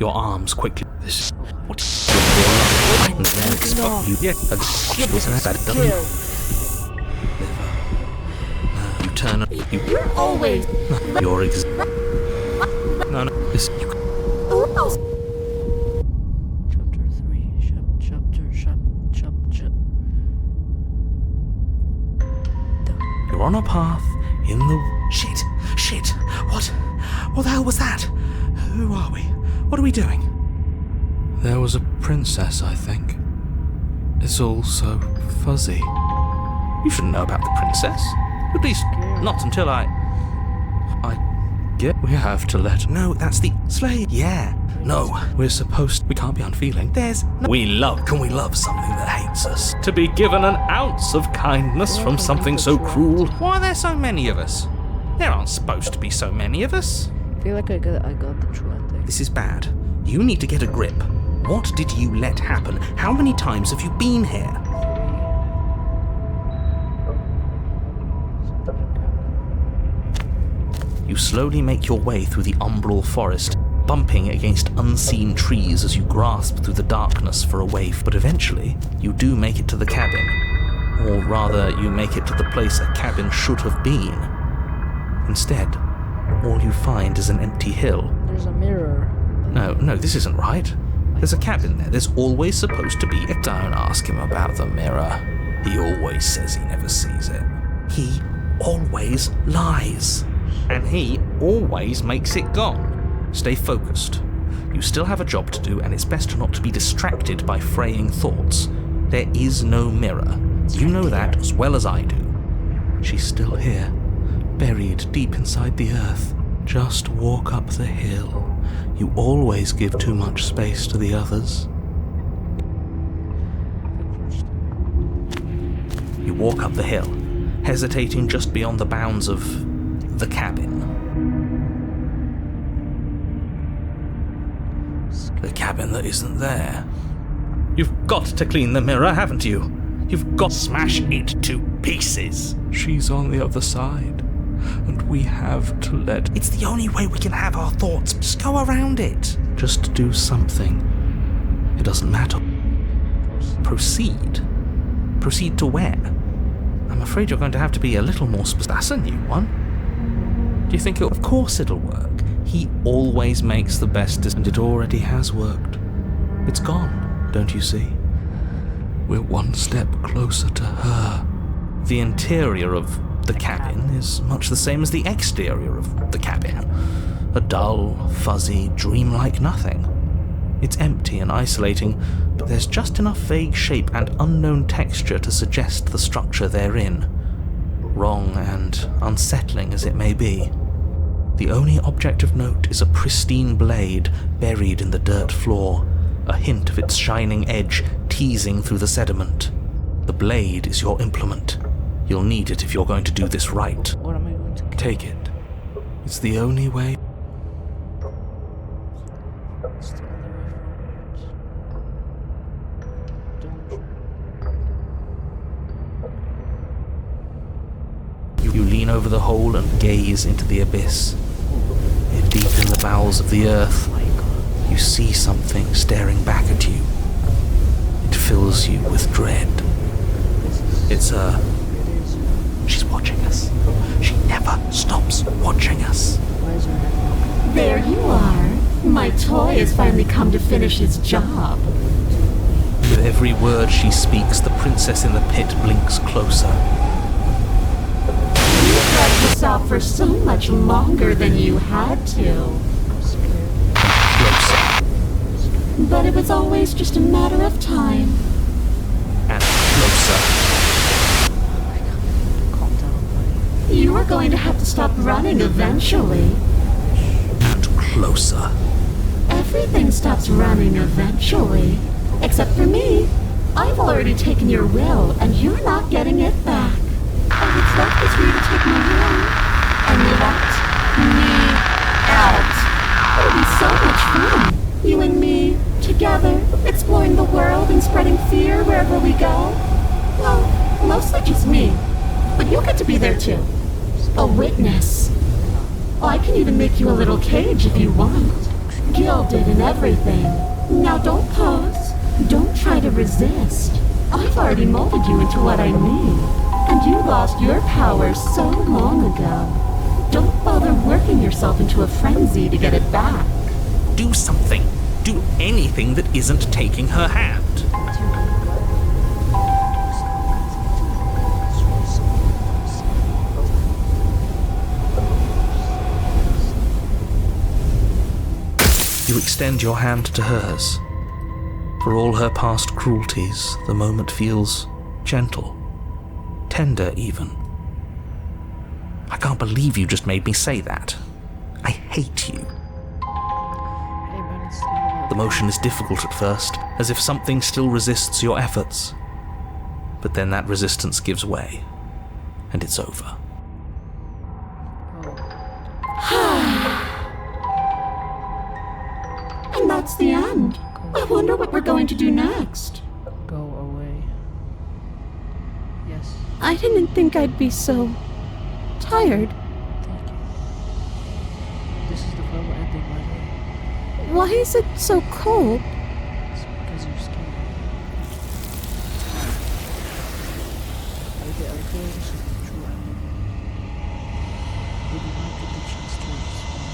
Your arms quickly. This. What? No. You get a Kill. You turn. You're always. You're No. This. Chapter 3. Chapter. You're on a path in the. Shit. What the hell was that? Who are we? What are we doing? There was a princess, I think. It's all so fuzzy. You shouldn't know about the princess. At least, not until I get. We have to let. No, that's the slave. Yeah. No, we can't be unfeeling. Can we love something that hates us? To be given an ounce of kindness from something so cruel. Why are there so many of us? There aren't supposed to be so many of us. I feel like I got the true ending. This is bad. You need to get a grip. What did you let happen? How many times have you been here? 3. You slowly make your way through the umbral forest, bumping against unseen trees as you grasp through the darkness for a way. But eventually, you do make it to the cabin. Or rather, you make it to the place a cabin should have been. Instead, all you find is an empty hill. There's a mirror. No, this isn't right. There's a cabin there. There's always supposed to be a... Don't ask him about the mirror. He always says he never sees it. He always lies. And he always makes it gone. Stay focused. You still have a job to do, and it's best not to be distracted by fraying thoughts. There is no mirror. You know that as well as I do. She's still here, buried deep inside the earth. Just walk up the hill. You always give too much space to the others. You walk up the hill, hesitating just beyond the bounds of the cabin. The cabin that isn't there. You've got to clean the mirror, haven't you? You've got to smash it to pieces. She's on the other side, and we have to let... It's the only way we can have our thoughts. Just go around it. Just do something. It doesn't matter. Proceed. Proceed to where? I'm afraid you're going to have to be a little more specific. That's a new one. Do you think Of course it'll work. He always makes the best decision, and it already has worked. It's gone, don't you see? We're one step closer to her. The interior of the cabin is much the same as the exterior of the cabin. A dull, fuzzy, dreamlike nothing. It's empty and isolating, but there's just enough vague shape and unknown texture to suggest the structure they're in. Wrong and unsettling as it may be. The only object of note is a pristine blade buried in the dirt floor, a hint of its shining edge teasing through the sediment. The blade is your implement. You'll need it if you're going to do this right. What am I going to get? Take it. It's the only way. Still on the way forwards. You lean over the hole and gaze into the abyss. Deep in the bowels of the earth, you see something staring back at you. It fills you with dread. It's her. She's watching us. She never stops watching us. Why is her head There you are. My toy has finally come to finish its job. With every word she speaks, the princess in the pit blinks closer. You dragged this out for so much longer than you had to. Closer But it was always just a matter of time. and closer. Calm down, buddy. You are going to have to stop running eventually. And closer. Everything stops running eventually. Except for me. I've already taken your will, and you're not getting it back. All that's left is for you to take my will and let me out. It'll be so much fun. You and me, together, exploring the world and spreading fear wherever we go. Well, mostly just me. But you'll get to be there too. A witness. I can even make you a little cage if you want. Gilded and everything. Now don't pose. Don't try to resist. I've already molded you into what I need. And you lost your power so long ago. Don't bother working yourself into a frenzy to get it back. Do something. Do anything that isn't taking her hand. You extend your hand to hers. For all her past cruelties, the moment feels gentle, tender even. I can't believe you just made me say that. I hate you. The motion is difficult at first, as if something still resists your efforts. But then that resistance gives way, and it's over. And that's the end. I wonder what we're going to do next. Go away. Yes. I didn't think I'd be so tired. Thank you. This is the final ending, by the way. Why is it so cold? It's because you're scared. I feel this is the true ending. You did not get the chance to respond.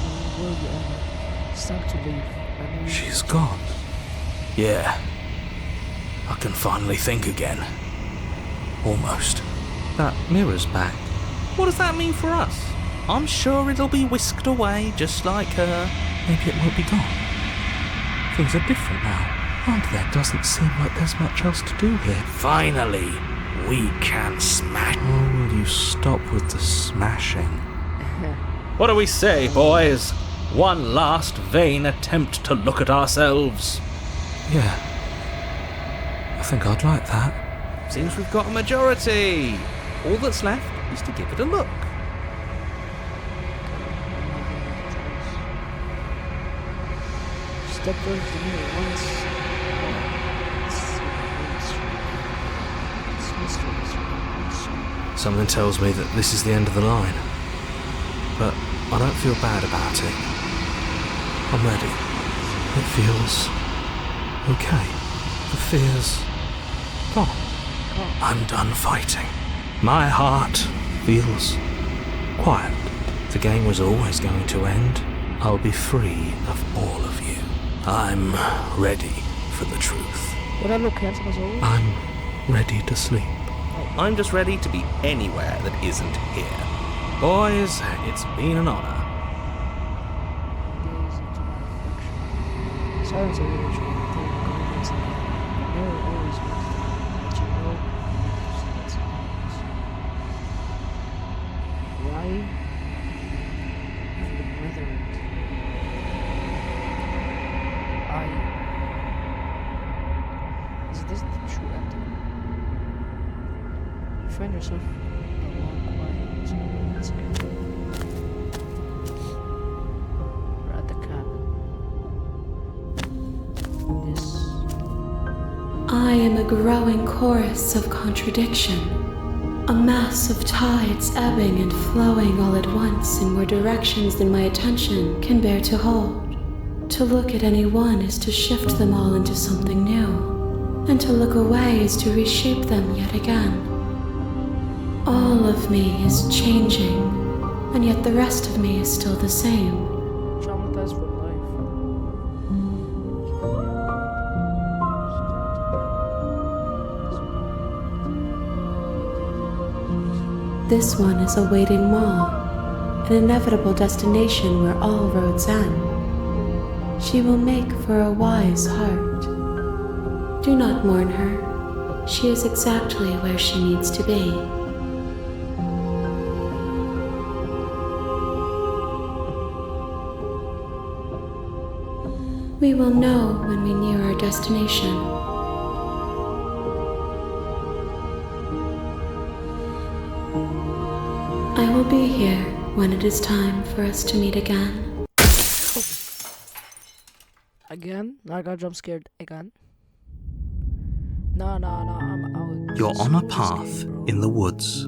Nor will you ever. It's time to leave. She's gone. Yeah. I can finally think again. Almost. That mirror's back. What does that mean for us? I'm sure it'll be whisked away, just like her. Maybe it won't be gone. Things are different now, aren't there? Doesn't seem like there's much else to do here. Finally, we can smash. Oh, will you stop with the smashing? What do we say, boys? One last vain attempt to look at ourselves. Yeah. I think I'd like that. Seems we've got a majority. All that's left is to give it a look. Step towards the mirror once. It's mystery. Something tells me that this is the end of the line. But I don't feel bad about it. I'm ready. It feels okay. The fear's gone. I'm done fighting. My heart feels quiet. The game was always going to end. I'll be free of all of you. I'm ready for the truth. I'm ready to sleep. I'm just ready to be anywhere that isn't here. Boys, it's been an honor. Silence over the tree, until the comments and the mirror always wants to let you know it's why you've been weathered. Is this the true ending? You find yourself in a long quiet landscape. We're at the cabin. I am a growing chorus of contradiction, a mass of tides ebbing and flowing all at once in more directions than my attention can bear to hold. To look at any one is to shift them all into something new, and to look away is to reshape them yet again. All of me is changing, and yet the rest of me is still the same. Traumatized for life. This one is awaiting Ma, an inevitable destination where all roads end. She will make for a wise heart. Do not mourn her. She is exactly where she needs to be. We will know when we near our destination. I will be here when it is time for us to meet again. Again? I got jump scared again. No, I'm out. You're on a path in the woods.